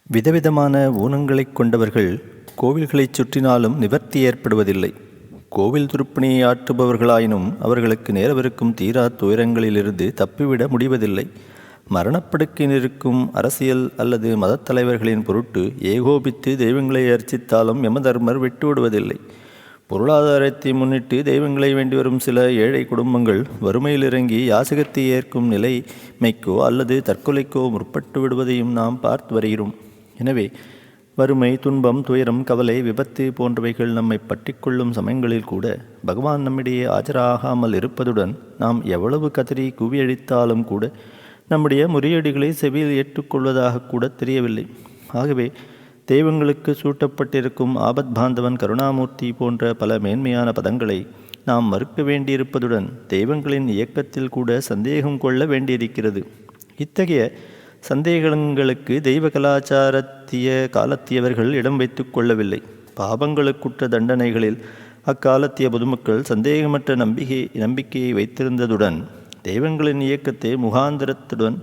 விதவிதமான ஊனங்களைக் கொண்டவர்கள் கோவில்களைச் சுற்றினாலும் நிவர்த்தி ஏற்படுவதில்லை. கோவில் திருப்பணியை ஆற்றுபவர்களாயினும் அவர்களுக்கு நேரவிருக்கும் தீரா துயரங்களிலிருந்து தப்பிவிட முடிவதில்லை. மரணப்படுக்கையில் இருக்கும் அரசியல் அல்லது மதத் தலைவர்களின் பொருட்டு ஏகோபித்து தெய்வங்களை அர்ச்சித்தாலும் யமதர்மர் விட்டுவிடுவதில்லை. பொருளாதாரத்தை முன்னிட்டு தெய்வங்களை வேண்டி வரும் சில ஏழை குடும்பங்கள் வறுமையில் இறங்கி யாசகத்தை ஏற்கும் நிலைமைக்கோ அல்லது தற்கொலைக்கோ முற்பட்டு விடுவதையும் நாம் பார்த்து வருகிறோம். எனவே வறுமை, துன்பம், துயரம், கவலை, விபத்து போன்றவைகள் நம்மை பற்றி கொள்ளும் சமயங்களில் கூட பகவான் நம்மிடையே ஆஜராகாமல் இருப்பதுடன் நாம் எவ்வளவு கதறி குவியழித்தாலும் கூட நம்முடைய முறியடிகளை செவியில் ஏற்றுக்கொள்வதாக கூட தெரியவில்லை. ஆகவே தெய்வங்களுக்கு சூட்டப்பட்டிருக்கும் ஆபத் பாந்தவன், கருணாமூர்த்தி போன்ற பல மேன்மையான பதங்களை நாம் மறுக்க வேண்டியிருப்பதுடன் தெய்வங்களின் இயக்கத்தில் கூட சந்தேகம் கொள்ள வேண்டியிருக்கிறது. இத்தகைய சந்தேகங்களுக்கு தெய்வ கலாச்சாரத்திய காலத்தியவர்கள் இடம் வைத்து கொள்ளவில்லை. பாவங்களுக்குற்ற தண்டனைகளில் அக்காலத்திய பொதுமக்கள் சந்தேகமற்ற நம்பிக்கையை வைத்திருந்ததுடன் தெய்வங்களின் இயக்கத்தை முகாந்திரத்துடன்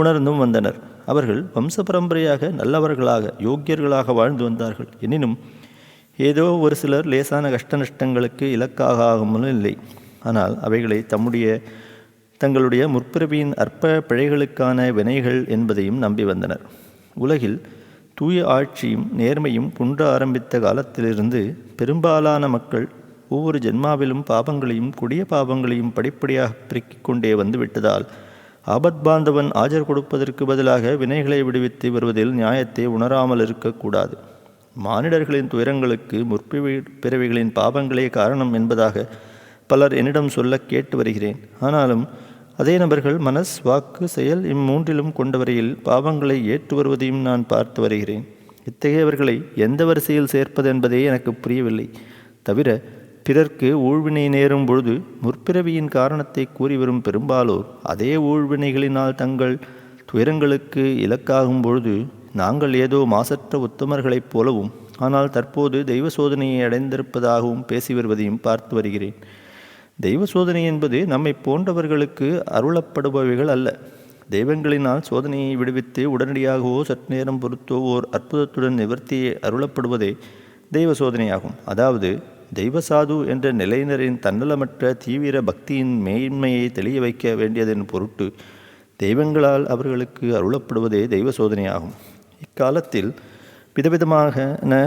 உணர்ந்தும் வந்தனர். அவர்கள் வம்ச பரம்பரையாக நல்லவர்களாக, யோக்கியர்களாக வாழ்ந்து வந்தார்கள். எனினும் ஏதோ ஒரு சிலர் லேசான கஷ்ட நஷ்டங்களுக்கு இலக்காகாமலும் இல்லை. ஆனால் அவைகளை தங்களுடைய முற்பிறவியின் அற்ப பிழைகளுக்கான வினைகள் என்பதையும் நம்பி வந்தனர். உலகில் தூய ஆட்சியும் நேர்மையும் குன்ற ஆரம்பித்த காலத்திலிருந்து பெரும்பாலான மக்கள் ஒவ்வொரு ஜென்மாவிலும் பாவங்களையும் கொடிய பாவங்களையும் படிப்படியாக பெருக்கிக் கொண்டே வந்துவிட்டதால் ஆபத் பாந்தவன் ஆஜர் கொடுப்பதற்கு பதிலாக வினைகளை விடுவித்து வருவதில் நியாயத்தை உணராமல் இருக்கக்கூடாது. மானிடர்களின் துயரங்களுக்கு முற்பிறவிகளின் பாவங்களே காரணம் என்பதாக பலர் என்னிடம் சொல்ல கேட்டு வருகிறேன். ஆனாலும் அதே நபர்கள் மனஸ், வாக்கு, செயல் இம்மூன்றிலும் கொண்டவரையில் பாவங்களை ஏற்று வருவதையும் நான் பார்த்து வருகிறேன். இத்தகையவர்களை எந்த வரிசையில் சேர்ப்பது என்பதே எனக்கு புரியவில்லை. தவிர பிறர்க்கு ஊழ்வினை நேரும் பொழுது முற்பிறவியின் காரணத்தை கூறி வரும் பெரும்பாலோர் அதே ஊழ்வினைகளினால் தங்கள் துயரங்களுக்கு இலக்காகும் பொழுது நாங்கள் ஏதோ மாசற்ற உத்தமர்களைப் போலவும் ஆனால் தற்போது தெய்வ சோதனையை அடைந்திருப்பதாகவும் பேசி வருவதையும் பார்த்து வருகிறேன். தெய்வ சோதனை என்பது நம்மை போன்றவர்களுக்கு அருளப்படுபவைகள் அல்ல. தெய்வங்களினால் சோதனையை விடுவித்து உடனடியாகவோ சற்று நேரம் பொறுத்தோ ஓர் அற்புதத்துடன் நிவர்த்தியை அருளப்படுவதே தெய்வ சோதனையாகும். அதாவது தெய்வசாது என்ற நிலையினரின் தன்னலமற்ற தீவிர பக்தியின் மேன்மையை தெளிய வைக்க வேண்டியதன் பொருட்டு தெய்வங்களால் அவர்களுக்கு அருளப்படுவதே தெய்வ சோதனையாகும். இக்காலத்தில் விதவிதமாக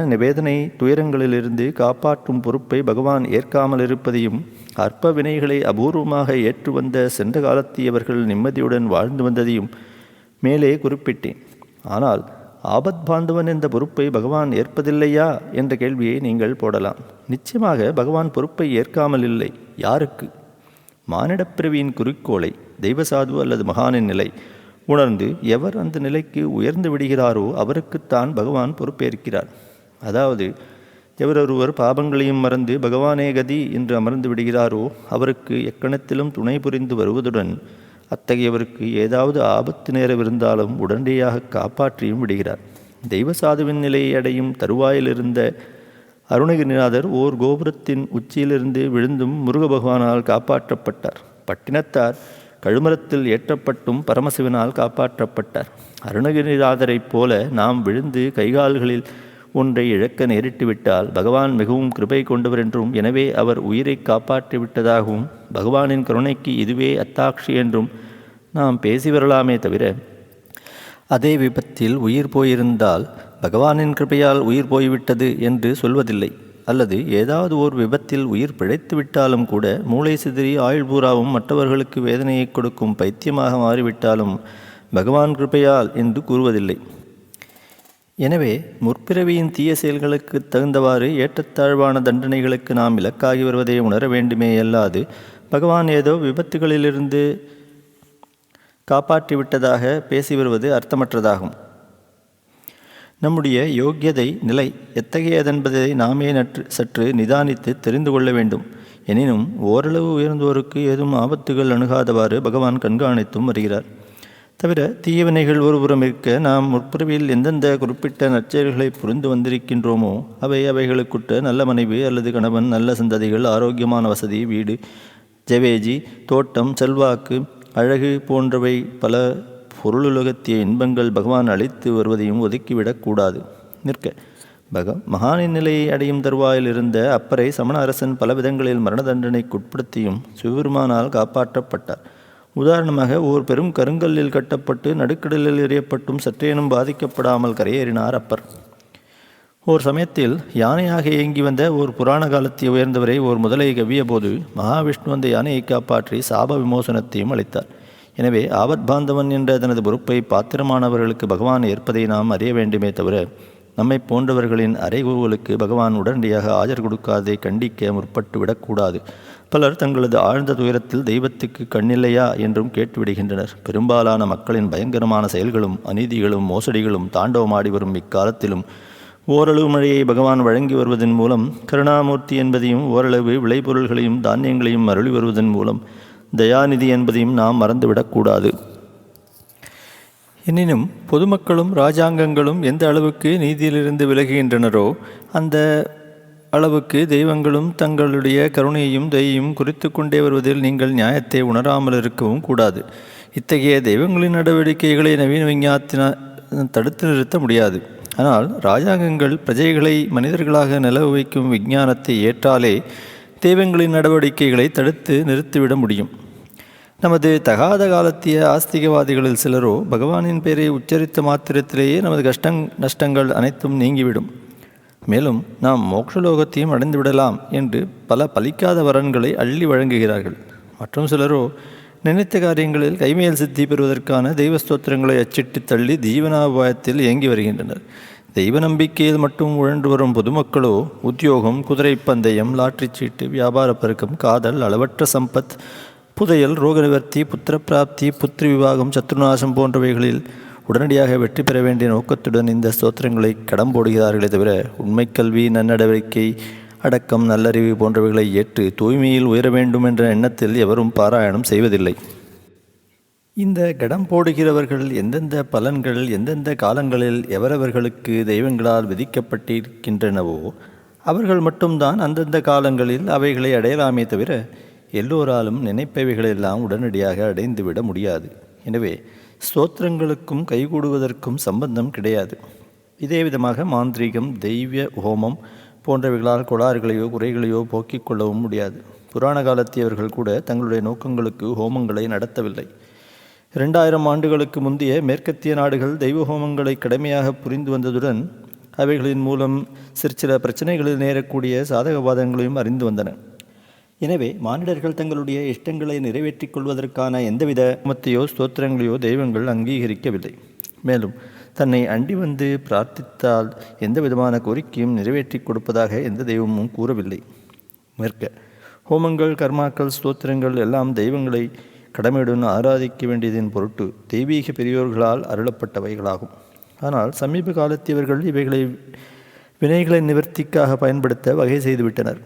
நிவேதனை துயரங்களிலிருந்து காப்பாற்றும் பொறுப்பை பகவான் ஏற்காமல் இருப்பதையும் அற்ப வினைகளை அபூர்வமாக ஏற்று வந்த சென்ற காலத்தியவர்கள் நிம்மதியுடன் வாழ்ந்து வந்ததையும் மேலே குறிப்பிட்டேன். ஆனால் ஆபத் பாந்தவன் என்ற பொறுப்பை பகவான் ஏற்பதில்லையா என்ற கேள்வியை நீங்கள் போடலாம். நிச்சயமாக பகவான் பொறுப்பை ஏற்காமல் இல்லை. யாருக்கு? மானிடப்பிறவியின் குறிக்கோளை, தெய்வசாது அல்லது மகானின் நிலை உணர்ந்து எவர் அந்த நிலைக்கு உயர்ந்து விடுகிறாரோ அவருக்குத்தான் பகவான் பொறுப்பேற்கிறார். அதாவது எவரொருவர் பாபங்களையும் மறந்து பகவானே கதி என்று அமர்ந்து விடுகிறாரோ அவருக்கு எக்கணத்திலும் துணை புரிந்து வருவதுடன் அத்தகையவருக்கு ஏதாவது ஆபத்து நேரவிருந்தாலும் உடனடியாக காப்பாற்றியும் விடுகிறார். தெய்வசாதுவின் நிலையை அடையும் தருவாயிலிருந்த அருணகிரிநாதர் ஓர் கோபுரத்தின் உச்சியிலிருந்து விழுந்தும் முருக பகவானால் காப்பாற்றப்பட்டார். பட்டினத்தார் கழுமரத்தில் ஏற்றப்பட்டும் பரமசிவனால் காப்பாற்றப்பட்டார். அருணகிரிநாதரைப் போல நாம் விழுந்து கைகால்களில் ஒன்றை இழக்க நேரிட்டுவிட்டால் பகவான் மிகவும் கிருபை கொண்டவர் என்றும் எனவே அவர் உயிரை காப்பாற்றி விட்டதாகவும் பகவானின் கருணைக்கு இதுவே அத்தாட்சி என்றும் நாம் பேசி வரலாமே தவிர அதே விபத்தில் உயிர் போயிருந்தால் பகவானின் கிருபையால் உயிர் போய்விட்டது என்று சொல்வதில்லை. அல்லது ஏதாவது ஓர் விபத்தில் உயிர் பிழைத்து விட்டாலும் கூட மூளை சிதறி ஆயுள் பூராவும் மற்றவர்களுக்கு வேதனையை கொடுக்கும் பைத்தியமாக மாறிவிட்டாலும் பகவான் கிருபையால் என்று கூறுவதில்லை. எனவே முற்பிறவியின் தீய செயல்களுக்கு தகுந்தவாறு ஏற்றத்தாழ்வான தண்டனைகளுக்கு நாம் இலக்காகி வருவதை உணர வேண்டுமே அல்லாது பகவான் ஏதோ விபத்துகளிலிருந்து காப்பாற்றிவிட்டதாக பேசி வருவது அர்த்தமற்றதாகும். நம்முடைய யோக்கியதை நிலை எத்தகையதென்பதை நாமே சற்று நிதானித்து தெரிந்து கொள்ள வேண்டும். எனினும் ஓரளவு உயர்ந்தோருக்கு ஏதும் ஆபத்துகள் அணுகாதவாறு பகவான் கண்காணித்தும் வருகிறார். தவிர தீயவினைகள் ஒருபுறம் இருக்க நாம் முற்பிறவியில் எந்தெந்த குறிப்பிட்ட நற்செயல்களை புரிந்து வந்திருக்கின்றோமோ அவைகளுக்குற்ற நல்ல மனைவி அல்லது கணவன், நல்ல சந்ததிகள், ஆரோக்கியமான வசதி, வீடு, ஜவேஜி, தோட்டம், செல்வாக்கு, அழகு போன்றவை பல பொருளுலகத்திய இன்பங்கள் பகவான் அளித்து வருவதையும் ஒதுக்கிவிடக்கூடாது. மகானின் நிலையை அடையும் தருவாயில் இருந்த அப்பரை சமண அரசன் பல விதங்களில் மரண தண்டனைக்குட்படுத்தியும் சிவபெருமானால் காப்பாற்றப்பட்டார். உதாரணமாக ஓர் பெரும் கருங்கல்லில் கட்டப்பட்டு நடுக்கடலில் எறியப்பட்டும் சற்றேனும் பாதிக்கப்படாமல் கரையேறினார் அப்பர். ஓர் சமயத்தில் யானையாக இயங்கி வந்த ஓர் புராண காலத்தை உயர்ந்தவரை ஓர் முதலை கவ்விய போது மகாவிஷ்ணு அந்த யானையை காப்பாற்றி சாப விமோசனத்தையும் அளித்தார். எனவே ஆபத் பாந்தவன் என்ற தனது பொறுப்பை பாத்திரமானவர்களுக்கு பகவான் ஏற்பதை நாம் அறிய வேண்டுமே தவிர நம்மை போன்றவர்களின் அறைகூவலுக்கு பகவான் உடனடியாக ஆஜர் கொடுக்காததை கண்டிக்க முற்பட்டு விடக்கூடாது. பலர் தங்களது ஆழ்ந்த துயரத்தில் தெய்வத்துக்கு கண்ணில்லையா என்றும் கேட்டுவிடுகின்றனர். பெரும்பாலான மக்களின் பயங்கரமான செயல்களும் அநீதிகளும் மோசடிகளும் தாண்டவமாடி வரும் இக்காலத்திலும் ஓரளவு மழையை பகவான் வழங்கி வருவதன் மூலம் கருணாமூர்த்தி என்பதையும் ஓரளவு விளைபொருள்களையும் தானியங்களையும் அருளி வருவதன் மூலம் தயாநிதி என்பதையும் நாம் மறந்துவிடக்கூடாது. எனினும் பொதுமக்களும் இராஜாங்கங்களும் எந்த அளவுக்கு நீதியிலிருந்து விலகுகின்றனரோ அந்த அளவுக்கு தெய்வங்களும் தங்களுடைய கருணையையும் தயையும் குறித்து கொண்டே வருவதில் நீங்கள் நியாயத்தை உணராமல் இருக்கவும் கூடாது. இத்தகைய தெய்வங்களின் நடவடிக்கைகளை நவீன விஞ்ஞானத்தினால் தடுத்து நிறுத்த முடியாது. ஆனால் இராஜாங்கங்கள் பிரஜைகளை மனிதர்களாக நிலவ வைக்கும் விஞ்ஞானத்தை ஏற்றாலே தெய்வங்களின் நடவடிக்கைகளை தடுத்து நிறுத்திவிட முடியும். நமது தகாத காலத்திய ஆஸ்திகவாதிகளில் சிலரோ பகவானின் பெயரை உச்சரித்த மாத்திரத்திலேயே நமது நஷ்டங்கள் அனைத்தும் நீங்கிவிடும், மேலும் நாம் மோட்சலோகத்தையும் அடைந்து விடலாம் என்று பல பலிக்காத வரன்களை அள்ளி வழங்குகிறார்கள். மற்றும் சிலரோ நினைத்த காரியங்களில் கைமேல் சித்தி பெறுவதற்கான தெய்வ ஸ்தோத்திரங்களை அச்சிட்டு தள்ளி ஜீவனாபாயத்தில் இயங்கி வருகின்றனர். தெய்வ நம்பிக்கையில் மட்டும் உழன்று வரும் பொதுமக்களோ உத்தியோகம், குதிரை பந்தயம், லாட்டரி சீட்டு, வியாபார பெருக்கம், காதல், அளவற்ற சம்பத், புதையல், ரோக நிவர்த்தி, புத்திரப்பிராப்தி, புத்திரி விவாகம், சத்ருநாசம் போன்றவைகளில் உடனடியாக வெற்றி பெற வேண்டிய நோக்கத்துடன் இந்த ஸ்தோத்திரங்களை கடம்போடுகிறார்களே தவிர உண்மை கல்வி, நன்னடவடிக்கை, அடக்கம், நல்லறிவு போன்றவைகளை ஏற்று தூய்மையில் உயர வேண்டும் என்ற எண்ணத்தில் எவரும் பாராயணம் செய்வதில்லை. இந்த கடம் போடுகிறவர்கள் எந்தெந்த பலன்கள் எந்தெந்த காலங்களில் எவரவர்களுக்கு தெய்வங்களால் விதிக்கப்பட்டிருக்கின்றனவோ அவர்கள் மட்டும்தான் அந்தந்த காலங்களில் அவைகளை அடையலாமே தவிர எல்லோராலும் நினைப்பவைகளெல்லாம் உடனடியாக அடைந்துவிட முடியாது. எனவே ஸ்தோத்திரங்களுக்கும் கைகூடுவதற்கும் சம்பந்தம் கிடையாது. இதே விதமாக மாந்திரீகம், தெய்வ ஹோமம் போன்றவைகளால் கோளாறுகளையோ குறைகளையோ போக்கிக் கொள்ளவும் முடியாது. புராண காலத்தியவர்கள் கூட தங்களுடைய நோக்கங்களுக்கு ஹோமங்களை நடத்தவில்லை. 2000 ஆண்டுகளுக்கு முந்தைய மேற்கத்திய நாடுகள் தெய்வ ஹோமங்களை கடமையாக புரிந்து வந்ததுடன் அவைகளின் மூலம் சிற்சில பிரச்சனைகளில் நேரக்கூடிய சாதகவாதங்களையும் அறிந்து வந்தன. எனவே மானிடர்கள் தங்களுடைய இஷ்டங்களை நிறைவேற்றிக் கொள்வதற்கான எந்தவித மத்தையோ ஸ்தோத்திரங்களையோ தெய்வங்கள் அங்கீகரிக்கவில்லை. மேலும் தன்னை அண்டி வந்து பிரார்த்தித்தால் எந்த விதமான கோரிக்கையும் நிறைவேற்றி கொடுப்பதாக எந்த தெய்வமும் கூறவில்லை. ஹோமங்கள், கர்மாக்கள், ஸ்தோத்திரங்கள் எல்லாம் தெய்வங்களை கடமையுடன் ஆராதிக்க வேண்டியதின் பொருட்டு தெய்வீக பெரியோர்களால் அருளப்பட்டவைகளாகும். ஆனால் சமீப காலத்தியவர்கள் இவைகளை வினைகளை நிவர்த்திக்காக பயன்படுத்த வகை செய்துவிட்டனர்.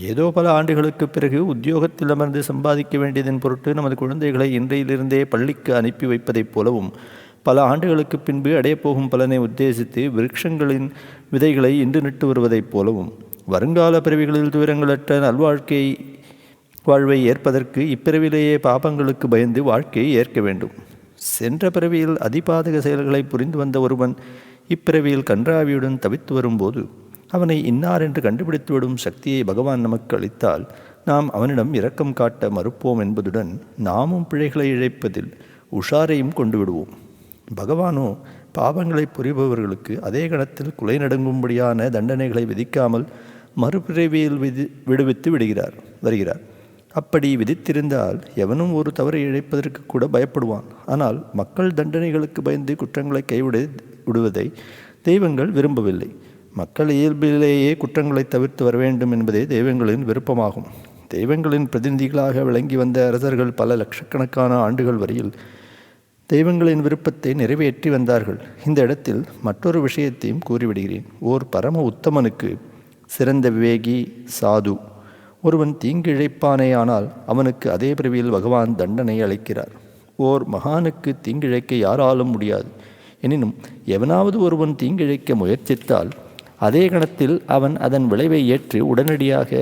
ஏதோ பல ஆண்டுகளுக்கு பிறகு உத்தியோகத்தில் அமர்ந்து சம்பாதிக்க வேண்டியதன் பொருட்டு நமது குழந்தைகளை இன்றையிலிருந்தே பள்ளிக்கு அனுப்பி வைப்பதைப் போலவும் பல ஆண்டுகளுக்கு பின்பு அடையப்போகும் பலனை உத்தேசித்து விருட்சங்களின் விதைகளை இன்று நட்டு வருவதைப் போலவும் வருங்கால பிறவிகளில் துயரங்களற்ற வாழ்வை ஏற்பதற்கு இப்பிறவிலேயே பாபங்களுக்கு பயந்து வாழ்க்கையை ஏற்க வேண்டும். சென்ற பிறவியில் அதிபாதக செயல்களை புரிந்து வந்த ஒருவன் இப்பிறவியில் கன்றாவியுடன் தவித்து வரும்போது அவனை இன்னார் என்று கண்டுபிடித்துவிடும் சக்தியை பகவான் நமக்கு அளித்தால் நாம் அவனிடம் இரக்கம் காட்ட மறுப்போம் என்பதுடன் நாமும் பிழைகளை இழைப்பதில் உஷாரையும் கொண்டு விடுவோம். பகவானோ பாவங்களை புரிபவர்களுக்கு அதே கணத்தில் குலை நடுங்கும்படியான தண்டனைகளை விதிக்காமல் மறுபிறவியில் விடுவித்து வருகிறார். அப்படி விதித்திருந்தால் எவனும் ஒரு தவறை இழைப்பதற்கு கூட பயப்படுவான். ஆனால் மக்கள் தண்டனைகளுக்கு பயந்து குற்றங்களை விடுவதை தெய்வங்கள் விரும்பவில்லை. மக்கள் இயல்பிலேயே குற்றங்களை தவிர்த்து வர வேண்டும் என்பதே தெய்வங்களின் விருப்பமாகும். தெய்வங்களின் பிரதிநிதிகளாக விளங்கி வந்த அரசர்கள் பல லட்சக்கணக்கான ஆண்டுகள் வரையில் தெய்வங்களின் விருப்பத்தை நிறைவேற்றி வந்தார்கள். இந்த இடத்தில் மற்றொரு விஷயத்தையும் கூறிவிடுகிறேன். ஓர் பரம உத்தமனுக்கு சிறந்த விவேகி, சாது ஒருவன் தீங்கு இழைப்பானேயானால் அவனுக்கு அதே பிறவியில் பகவான் தண்டனை அளிக்கிறார். ஓர் மகானுக்கு தீங்கிழைக்க யாராலும் முடியாது. எனினும் எவனாவது ஒருவன் தீங்கிழைக்க முயற்சித்தால் அதே கணத்தில் அவன் அதன் விளைவை ஏற்று உடனடியாக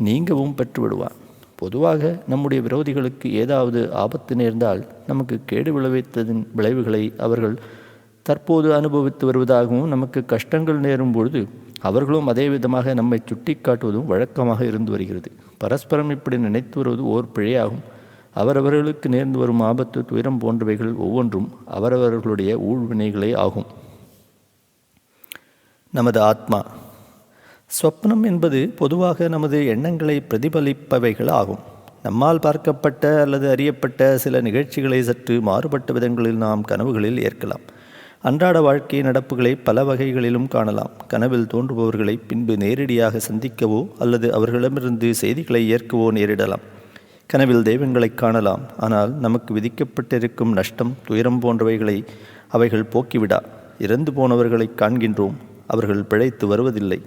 நீங்கவும் பெற்றுவிடுவான். பொதுவாக நம்முடைய விரோதிகளுக்கு ஏதாவது ஆபத்து நேர்ந்தால் நமக்கு கேடு விளைவித்ததின் விளைவுகளை அவர்கள் தற்போது அனுபவித்து வருவதாகவும், நமக்கு கஷ்டங்கள் நேரும் பொழுது அவர்களும் அதே விதமாக நம்மை சுட்டி காட்டுவதும் வழக்கமாக இருந்து வருகிறது. பரஸ்பரம் இப்படி நினைத்து வருவது ஓர் பிழையாகும். அவரவர்களுக்கு நேர்ந்து வரும் ஆபத்து, துயரம் போன்றவைகள் ஒவ்வொன்றும் அவரவர்களுடைய ஊழ்வினைகளே ஆகும். நமது ஆத்மா. ஸ்வப்னம் என்பது பொதுவாக நமது எண்ணங்களை பிரதிபலிப்பவைகள் ஆகும். நம்மால் பார்க்கப்பட்ட அல்லது அறியப்பட்ட சில நிகழ்ச்சிகளை சற்று மாறுபட்ட விதங்களில் நாம் கனவுகளில் ஏற்கலாம். அன்றாட வாழ்க்கை நடப்புகளை பல வகைகளிலும் காணலாம். கனவில் தோன்றுபவர்களை பின்பு நேரடியாக சந்திக்கவோ அல்லது அவர்களிடமிருந்து செய்திகளை ஏற்கவோ நேரிடலாம். கனவில் தெய்வங்களை காணலாம். ஆனால் நமக்கு விதிக்கப்பட்டிருக்கும் நஷ்டம், துயரம் போன்றவைகளை அவைகள் போக்கிவிடா. இறந்து போனவர்களை காண்கின்றோம், அவர்கள் பிழைத்து வருவதில்லை.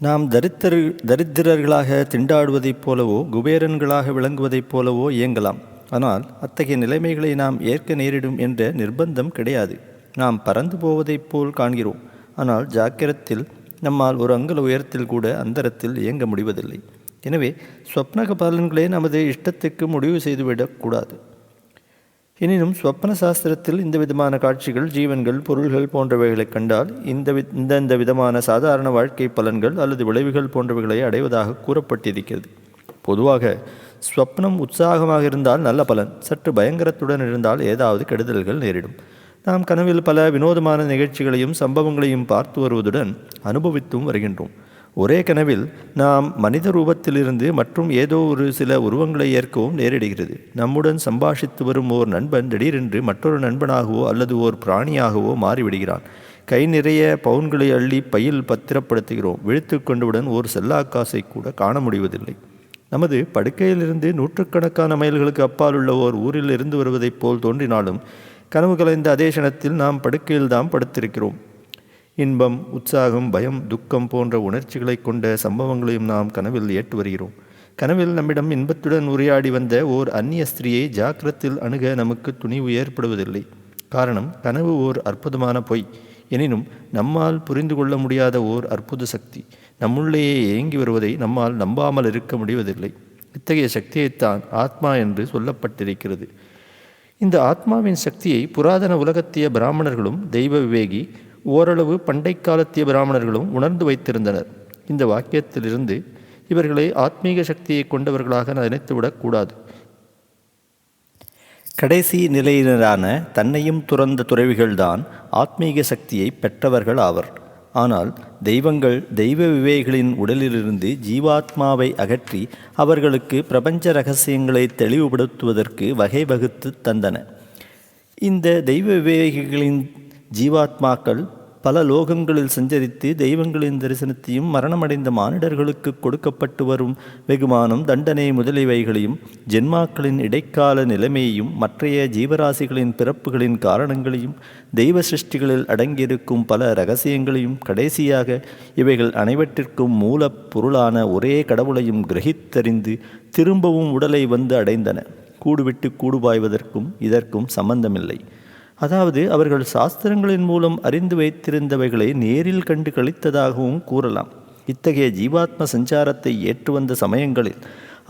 நாம் தரித்திரர்களாக திண்டாடுவதைப் போலவோ குபேரன்களாக விளங்குவதைப் போலவோ இயங்கலாம். ஆனால் அத்தகைய நிலைமைகளை நாம் ஏற்க நேரிடும் என்ற நிர்பந்தம் கிடையாது. நாம் பறந்து போவதைப் போல் காண்கிறோம். ஆனால் ஜாக்கிரத்தில் நம்மால் ஒரு அங்குல உயரத்தில் கூட அந்தரத்தில் இயங்க முடிவதில்லை. எனவே ஸ்வப்னக பலன்களே நமது இஷ்டத்துக்கு முடிவு செய்துவிடக்கூடாது. எனினும் ஸ்வப்ன சாஸ்திரத்தில் இந்த விதமான காட்சிகள், ஜீவன்கள், பொருள்கள் போன்றவைகளை கண்டால் இந்த விதமான சாதாரண வாழ்க்கை பலன்கள் அல்லது விளைவுகள் போன்றவைகளை அடைவதாக கூறப்பட்டிருக்கிறது. பொதுவாக ஸ்வப்னம் உற்சாகமாக இருந்தால் நல்ல பலன், சற்று பயங்கரத்துடன் இருந்தால் ஏதாவது கெடுதல்கள் நேரிடும். நாம் கனவில் பல வினோதமான நிகழ்ச்சிகளையும் சம்பவங்களையும் பார்த்து வருவதுடன் அனுபவித்தும் வருகின்றோம். ஒரே கனவில் நாம் மனித ரூபத்திலிருந்து மற்றும் ஏதோ ஒரு சில உருவங்களை ஏற்கவும் நேரிடுகிறது. நம்முடன் சம்பாஷித்து வரும் ஓர் நண்பன் திடீரென்று மற்றொரு நண்பனாகவோ அல்லது ஓர் பிராணியாகவோ மாறிவிடுகிறான். கை நிறைய பவுன்களை அள்ளி பையில் பத்திரப்படுத்துகிறோம். விழித்து கொண்டவுடன் ஓர் செல்லாக்காசை கூட காண முடிவதில்லை. நமது படுக்கையிலிருந்து நூற்றுக்கணக்கான மைல்களுக்கு அப்பால் உள்ள ஓர் ஊரில் இருந்து வருவதைப் போல் தோன்றினாலும் கனவு கலைந்த அதே க்ஷணத்தில் நாம் படுக்கையில்தான் படுத்திருக்கிறோம். இன்பம், உற்சாகம், பயம், துக்கம் போன்ற உணர்ச்சிகளை கொண்ட சம்பவங்களையும் நாம் கனவில் ஏற்று வருகிறோம். கனவில் நம்மிடம் இன்பத்துடன் உரையாடி வந்த ஓர் அந்நிய ஸ்திரியை ஜாக்கிரத்தில் அணுக நமக்கு துணிவு ஏற்படுவதில்லை. காரணம், கனவு ஓர் அற்புதமான பொய். எனினும் நம்மால் புரிந்து கொள்ள முடியாத ஓர் அற்புத சக்தி நம்முள்ளேயே இயங்கி வருவதை நம்மால் நம்பாமல் இருக்க முடிவதில்லை. இத்தகைய சக்தியைத்தான் ஆத்மா என்று சொல்லப்பட்டிருக்கிறது. இந்த ஆத்மாவின் சக்தியை புராதன உலகத்திய பிராமணர்களும் தெய்வ விவேகி ஓரளவு பண்டை காலத்திய பிராமணர்களும் உணர்ந்து வைத்திருந்தனர். இந்த வாக்கியத்திலிருந்து இவர்களை ஆத்மீக சக்தியை கொண்டவர்களாக நினைத்துவிடக்கூடாது. கடைசி நிலையினரான தன்னையும் துறந்த துறவிகள்தான் ஆத்மீக சக்தியை பெற்றவர்கள் ஆவர். ஆனால் தெய்வங்கள் தெய்வ விவேகிகளின் உடலிலிருந்து ஜீவாத்மாவை அகற்றி அவர்களுக்கு பிரபஞ்ச இரகசியங்களை தெளிவுபடுத்துவதற்கு வகை வகுத்து தந்தன. இந்த தெய்வ விவேகிகளின் ஜீவாத்மாக்கள் பல லோகங்களில் சஞ்சரித்து தெய்வங்களின் தரிசனத்தையும் மரணமடைந்த மானிடர்களுக்கு கொடுக்கப்பட்டு வரும் வெகுமானம், தண்டனை முதலியவைகளையும், ஜென்மாக்களின் இடைக்கால நிலைமையையும், மற்றைய ஜீவராசிகளின் பிறப்புகளின் காரணங்களையும், தெய்வ சிருஷ்டிகளில் அடங்கியிருக்கும் பல இரகசியங்களையும், கடைசியாக இவைகள் அனைவற்றிற்கும் மூல பொருளான ஒரே கடவுளையும் கிரகித்தறிந்து திரும்பவும் உடலை வந்து அடைந்தன. கூடுவிட்டு கூடுபாய்வதற்கும் இதற்கும் சம்பந்தமில்லை. அதாவது அவர்கள் சாஸ்திரங்களின் மூலம் அறிந்து வைத்திருந்தவைகளை நேரில் கண்டு கழித்ததாகவும் கூறலாம். இத்தகைய ஜீவாத்ம சஞ்சாரத்தை ஏற்று வந்த சமயங்களில்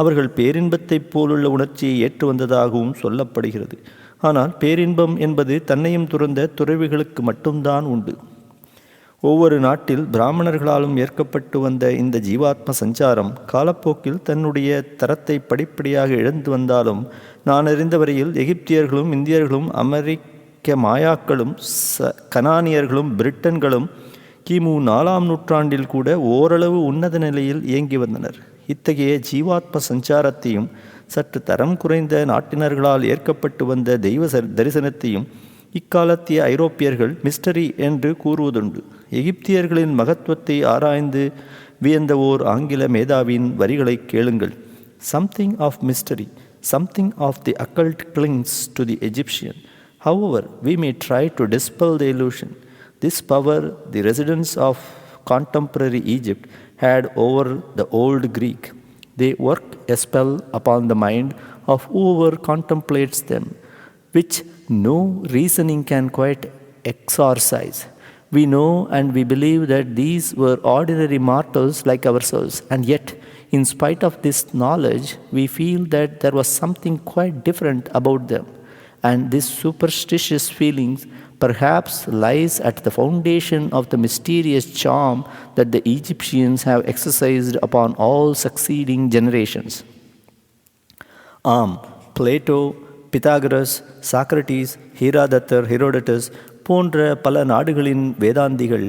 அவர்கள் பேரின்பத்தைப் போலுள்ள உணர்ச்சியை ஏற்று வந்ததாகவும் சொல்லப்படுகிறது. ஆனால் பேரின்பம் என்பது தன்னையும் துறந்த துறவிகளுக்கு மட்டும்தான் உண்டு. ஒவ்வொரு நாட்டில் பிராமணர்களாலும் ஏற்கப்பட்டு வந்த இந்த ஜீவாத்ம சஞ்சாரம் காலப்போக்கில் தன்னுடைய தரத்தை படிப்படியாக இழந்து வந்தாலும், நான் அறிந்த வரையில் எகிப்தியர்களும் இந்தியர்களும் அமெரிக்க மாயாக்களும் கனானியர்களும் பிரிட்டன்களும் கிமு 4ஆம் நூற்றாண்டில் கூட ஓரளவு உன்னத நிலையில் இயங்கி வந்தனர். இத்தகைய ஜீவாத்ம சஞ்சாரத்தையும் சற்று தரம் குறைந்த நாட்டினர்களால் ஏற்கப்பட்டு வந்த தெய்வ தரிசனத்தையும் இக்காலத்திய ஐரோப்பியர்கள் மிஸ்டரி என்று கூறுவதுண்டு. எகிப்தியர்களின் மகத்துவத்தை ஆராய்ந்து வியந்த ஓர் ஆங்கில மேதாவின் வரிகளை கேளுங்கள். Something of mystery, something of the occult clings to the Egyptian. However, we may try to dispel the illusion. This power the residents of contemporary Egypt had over the old Greek. They work a spell upon the mind of whoever contemplates them, which no reasoning can quite exorcise. We know and we believe that these were ordinary mortals like ourselves, and yet In spite of this knowledge, we feel that there was something quite different about them, and this superstitious feelings perhaps lies at the foundation of the mysterious charm that the Egyptians have exercised upon all succeeding generations. ஆம், Plato, Pythagoras, Socrates, ஹீரோடட்டஸ் போன்ற பல நாடுகளின் வேதாந்திகள்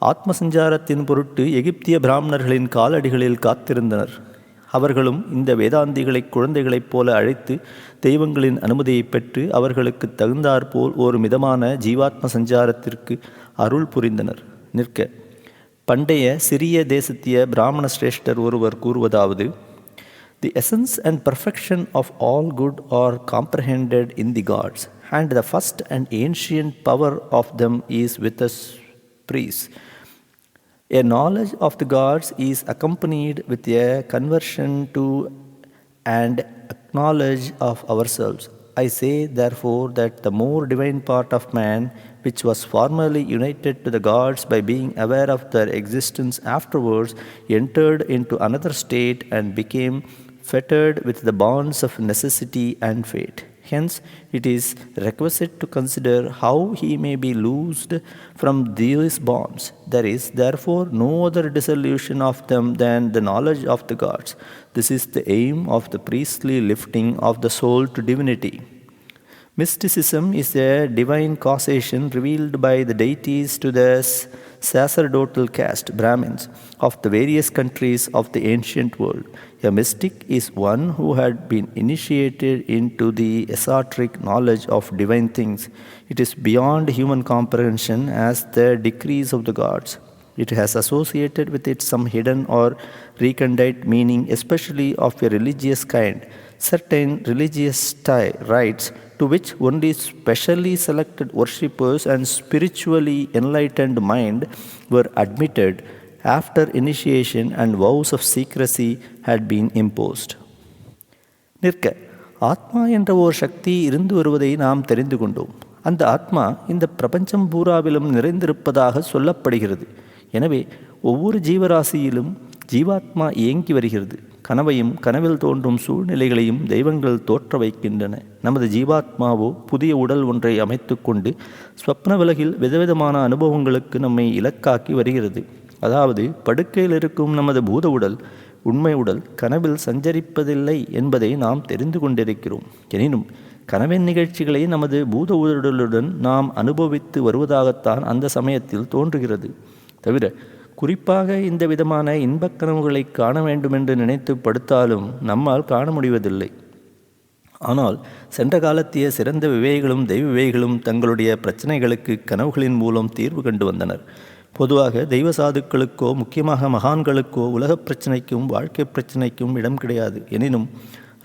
ஆத்ம சஞ்சாரத்தின் பொருட்டு எகிப்திய பிராமணர்களின் காலடிகளில் காத்திருந்தனர். அவர்களும் இந்த வேதாந்திகளை குழந்தைகளைப் போல அழைத்து தெய்வங்களின் அனுமதியை பெற்று அவர்களுக்கு தகுந்தாற்போல் ஒரு மிதமான ஜீவாத்ம சஞ்சாரத்திற்கு அருள் புரிந்தனர். நிற்க பண்டைய சிறிய தேசத்திய பிராமண சிரேஷ்டர் ஒருவர் கூறுவதாவது: The essence and perfection of all good are comprehended in the gods, and the first and ancient power of them is with us priests. A knowledge of the gods is accompanied with a conversion to and acknowledge of ourselves. I say, therefore, that the more divine part of man, which was formerly united to the gods by being aware of their existence afterwards, entered into another state and became fettered with the bonds of necessity and fate. Hence, it is requisite to consider how he may be loosed from these bonds. There is, therefore, no other dissolution of them than the knowledge of the gods. This is the aim of the priestly lifting of the soul to divinity. Mysticism is a divine causation revealed by the deities to the sacerdotal caste, Brahmins, of the various countries of the ancient world. A mystic is one who had been initiated into the esoteric knowledge of divine things. It is beyond human comprehension as the decrees of the gods. It has associated with it some hidden or recondite meaning, especially of a religious kind. Certain religious rites to which only specially selected worshippers and spiritually enlightened mind were admitted after initiation and vows of secrecy had been imposed. நிற்க ஆத்மா என்ற ஓர் சக்தி இருந்து வருவதை நாம் தெரிந்து கொண்டோம். அந்த ஆத்மா இந்த பிரபஞ்சம் பூராவிலும் நிறைந்திருப்பதாக சொல்லப்படுகிறது. எனவே ஒவ்வொரு ஜீவராசியிலும் ஜீவாத்மா இயங்கி வருகிறது. கனவையும் கனவில் தோன்றும் சூழ்நிலைகளையும் தெய்வங்கள் தோற்ற வைக்கின்றன. நமது ஜீவாத்மாவோ புதிய உடல் ஒன்றை அமைத்து கொண்டு ஸ்வப்ன உலகில் விதவிதமான அனுபவங்களுக்கு நம்மை இலக்காக்கி வருகிறது. அதாவது படுக்கையில் இருக்கும் நமது பூத உடல் உண்மை உடல் கனவில் சஞ்சரிப்பதில்லை என்பதை நாம் தெரிந்து கொண்டிருக்கிறோம். எனினும் கனவின் நிகழ்ச்சிகளை நமது பூத உடலுடன் நாம் அனுபவித்து வருவதாகத்தான் அந்த சமயத்தில் தோன்றுகிறது. தவிர குறிப்பாக இந்த விதமான இன்பக் கனவுகளை காண வேண்டுமென்று நினைத்து படுத்தாலும் நம்மால் காண முடிவதில்லை. ஆனால் சென்ற காலத்திய சிறந்த விவேகிகளும் தெய்வ விவேகிகளும் தங்களுடைய பிரச்சனைகளுக்கு கனவுகளின் மூலம் தீர்வு கண்டு வந்தனர். பொதுவாக தெய்வ சாதுக்களுக்கோ முக்கியமாக மகான்களுக்கோ உலகப் பிரச்சனைக்கும் வாழ்க்கை பிரச்சனைக்கும் இடம் கிடையாது. எனினும்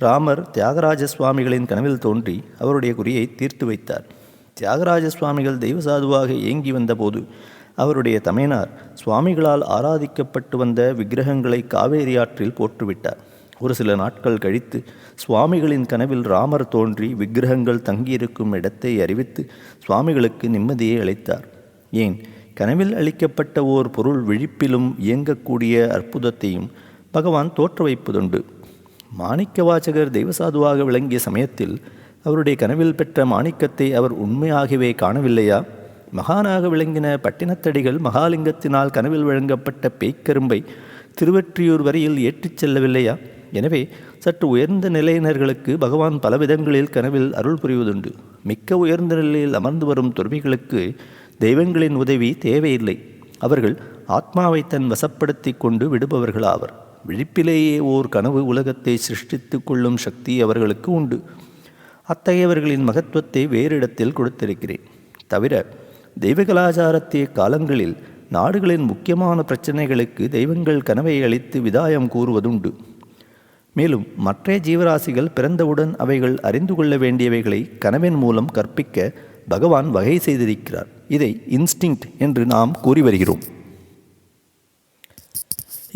ராமர் தியாகராஜ சுவாமிகளின் கனவில் தோன்றி அவருடைய குறியை தீர்த்து வைத்தார். தியாகராஜ சுவாமிகள் தெய்வ சாதுவாக இயங்கி வந்தபோது அவருடைய தமையனார் சுவாமிகளால் ஆராதிக்கப்பட்டு வந்த விக்கிரகங்களை காவேரி ஆற்றில் போட்டுவிட்டார். ஒரு சில நாட்கள் கழித்து சுவாமிகளின் கனவில் ராமர் தோன்றி விக்கிரகங்கள் தங்கியிருக்கும் இடத்தை அறிவித்து சுவாமிகளுக்கு நிம்மதியை அளித்தார். ஏன், கனவில் அளிக்கப்பட்ட ஓர் பொருள் விழிப்பிலும் இயங்கக்கூடிய அற்புதத்தையும் பகவான் தோற்ற வைப்பதுண்டு. மாணிக்க வாசகர் தெய்வசாதுவாக விளங்கிய சமயத்தில் அவருடைய கனவில் பெற்ற மாணிக்கத்தை அவர் உண்மையாகவே காணவில்லையா? மகானாக விளங்கின பட்டினத்தடிகள் மகாலிங்கத்தினால் கனவில் வழங்கப்பட்ட பேய்க்கரும்பை திருவெற்றியூர் வரையில் ஏற்றிச் செல்லவில்லையா? எனவே சற்று உயர்ந்த நிலையினர்களுக்கு பகவான் பல விதங்களில் கனவில் அருள் புரிவதுண்டு. மிக்க உயர்ந்த நிலையில் அமர்ந்து வரும் துறவிகளுக்கு தெய்வங்களின் உதவி தேவையில்லை. அவர்கள் ஆத்மாவை தன் வசப்படுத்தி கொண்டு விடுபவர்களாவர். விழிப்பிலேயே ஓர் கனவு உலகத்தை சிருஷ்டித்து கொள்ளும் சக்தி அவர்களுக்கு உண்டு. அத்தகையவர்களின் மகத்துவத்தை வேறு இடத்தில் கொடுத்திருக்கிறேன். தவிர தெய்வ கலாச்சாரத்திய காலங்களில் நாடுகளின் முக்கியமான பிரச்சனைகளுக்கு தெய்வங்கள் கனவை அளித்து விதாயம் கூறுவதுண்டு. மேலும் மற்ற ஜீவராசிகள் பிறந்தவுடன் அவைகள் அறிந்து கொள்ள வேண்டியவைகளை கனவின் மூலம் கற்பிக்க பகவான் வகை செய்திருக்கிறார். இதை இன்ஸ்டிங்க்ட் என்று நாம் கூறி வருகிறோம்.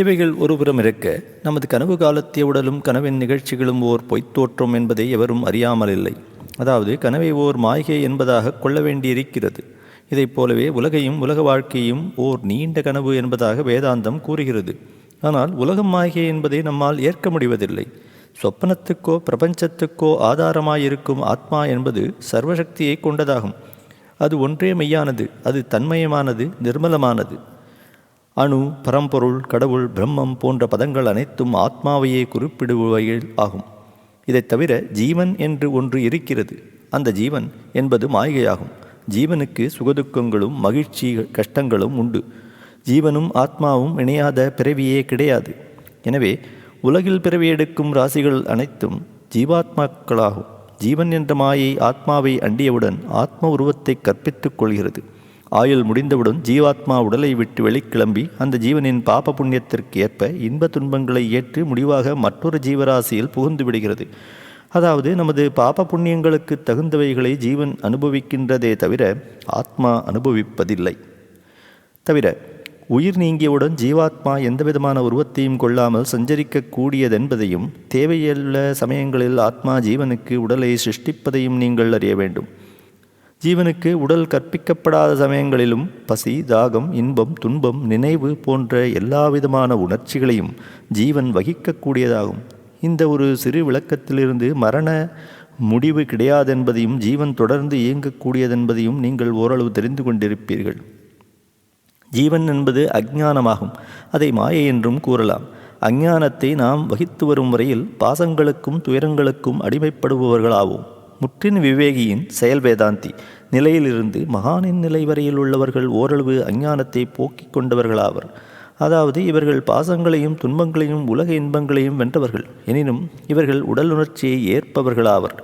இவைகள் ஒருபுறம் இருக்க, நமது கனவு காலத்திய உடலும் கனவின் நிகழ்ச்சிகளும் ஓர் பொய்த்தோற்றம் என்பதை எவரும் அறியாமல் இல்லை. அதாவது கனவை ஓர் மாய்கை என்பதாக கொள்ள வேண்டியிருக்கிறது. இதைப் போலவே உலகையும் உலக வாழ்க்கையும் ஓர் நீண்ட கனவு என்பதாக வேதாந்தம் கூறுகிறது. ஆனால் உலகம் மாயை என்பதை நம்மால் ஏற்க முடிவதில்லை. சொப்பனத்துக்கோ பிரபஞ்சத்துக்கோ ஆதாரமாயிருக்கும் ஆத்மா என்பது சர்வசக்தியை கொண்டதாகும். அது ஒன்றே மெய்யானது, அது தன்மயமானது, நிர்மலமானது. அணு, பரம்பொருள், கடவுள், பிரம்மம் போன்ற பதங்கள் அனைத்தும் ஆத்மாவையே குறிப்பிடுபவைகள் ஆகும். இதைத் தவிர ஜீவன் என்று ஒன்று இருக்கிறது. அந்த ஜீவன் என்பது மாயையாகும். ஜீவனுக்கு சுகதுக்கங்களும் மகிழ்ச்சி கஷ்டங்களும் உண்டு. ஜீவனும் ஆத்மாவும் இணையாத பிறவியே கிடையாது. எனவே உலகில் பிறவி எடுக்கும் ராசிகள் அனைத்தும் ஜீவாத்மாக்களாகும். ஜீவன் என்ற மாயை ஆத்மாவை அண்டியவுடன் ஆத்ம உருவத்தை கற்பித்துக் கொள்கிறது. ஆயுள் முடிந்தவுடன் ஜீவாத்மா உடலை விட்டு வெளிக்கிளம்பி அந்த ஜீவனின் பாப புண்ணியத்திற்கு ஏற்ப இன்ப துன்பங்களை ஏற்று முடிவாக மற்றொரு ஜீவராசியில் புகுந்து விடுகிறது. அதாவது நமது பாப புண்ணியங்களுக்கு தகுந்தவைகளை ஜீவன் அனுபவிக்கின்றதே தவிர ஆத்மா அனுபவிப்பதில்லை. தவிர உயிர் நீங்கியவுடன் ஜீவாத்மா எந்தவிதமான உருவத்தையும் கொள்ளாமல் சஞ்சரிக்கக்கூடியதென்பதையும் தேவையுள்ள சமயங்களில் ஆத்மா ஜீவனுக்கு உடலை சிருஷ்டிப்பதையும் நீங்கள் அறிய வேண்டும். ஜீவனுக்கு உடல் கற்பிக்கப்படாத சமயங்களிலும் பசி, தாகம், இன்பம், துன்பம், நினைவு போன்ற எல்லாவிதமான உணர்ச்சிகளையும் ஜீவன் வகிக்கக்கூடியதாகும். இந்த ஒரு சிறு விளக்கத்திலிருந்து மரண முடிவு கிடையாதென்பதையும் ஜீவன் தொடர்ந்து இயங்கக்கூடியதென்பதையும் நீங்கள் ஓரளவு தெரிந்து கொண்டிருப்பீர்கள். ஜீவன் என்பது அஞ்ஞானமாகும். அதை மாயை என்றும் கூறலாம். அஞ்ஞானத்தை நாம் வகித்து வரும் வரையில் பாசங்களுக்கும் துயரங்களுக்கும் அடிமைப்படுபவர்களாவோம். முற்றின் விவேகியின் செயல் வேதாந்தி நிலையிலிருந்து மகானின் நிலை வரையில் உள்ளவர்கள் ஓரளவு அஞ்ஞானத்தை போக்கிக் கொண்டவர்களாவர். அதாவது இவர்கள் பாசங்களையும் துன்பங்களையும் உலக இன்பங்களையும் வென்றவர்கள். எனினும் இவர்கள் உடல் உணர்ச்சியை ஏற்பவர்களாவர்.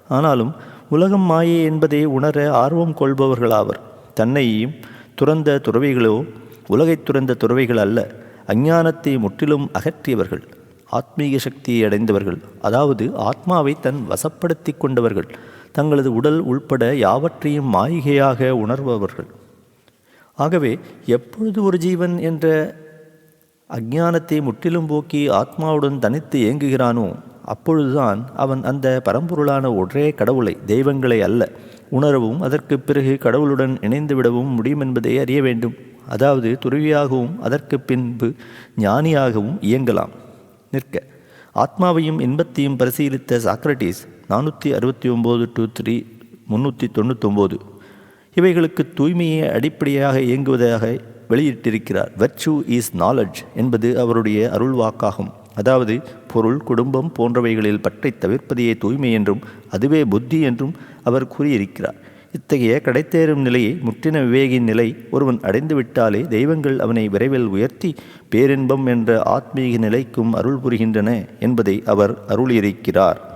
ஆனாலும் உலகம் மாயை என்பதை உணர ஆர்வம் கொள்பவர்களாவர். தன்னையும் துறந்த துறவிகளோ உலகைத் துறந்த துறவிகள் அல்ல. அஞ்ஞானத்தை முற்றிலும் அகற்றியவர்கள், ஆத்மீக சக்தியை அடைந்தவர்கள், அதாவது ஆத்மாவை தன் வசப்படுத்தி கொண்டவர்கள், தங்களது உடல் உள்பட யாவற்றையும் மாயிகையாக உணர்பவர்கள். ஆகவே எப்பொழுது ஒரு ஜீவன் என்ற அஞ்ஞானத்தை முற்றிலும் போக்கி ஆத்மாவுடன் தனித்து இயங்குகிறானோ அப்பொழுதுதான் அவன் அந்த பரம்பொருளான ஒரே கடவுளை, தெய்வங்களை அல்ல, உணரவும் அதற்கு பிறகு கடவுளுடன் இணைந்துவிடவும் முடியும் என்பதை அறிய வேண்டும். அதாவது துறவியாகவும் அதற்கு பின்பு ஞானியாகவும் இயங்கலாம். நிற்க ஆத்மாவையும் இன்பத்தையும் பரிசீலித்த சாக்ரட்டிஸ் 469-399 இவைகளுக்கு தூய்மையை அடிப்படையாக இயங்குவதாக வெளியிட்டிருக்கிறார். வெர்ச்சு இஸ் நாலெட்ஜ் என்பது அவருடைய அருள்வாக்காகும். அதாவது பொருள், குடும்பம் போன்றவைகளில் பற்றை தவிர்ப்பதையே தூய்மை என்றும் அதுவே புத்தி என்றும் அவர் கூறியிருக்கிறார். இத்தகைய கடைத்தேறும் நிலையை, முற்றின விவேகின் நிலை ஒருவன் அடைந்துவிட்டாலே தெய்வங்கள் அவனை விரைவில் உயர்த்தி பேரின்பம் என்ற ஆத்மீக நிலைக்கும் அருள் புரிகின்றன என்பதை அவர் அருளியிருக்கிறார்.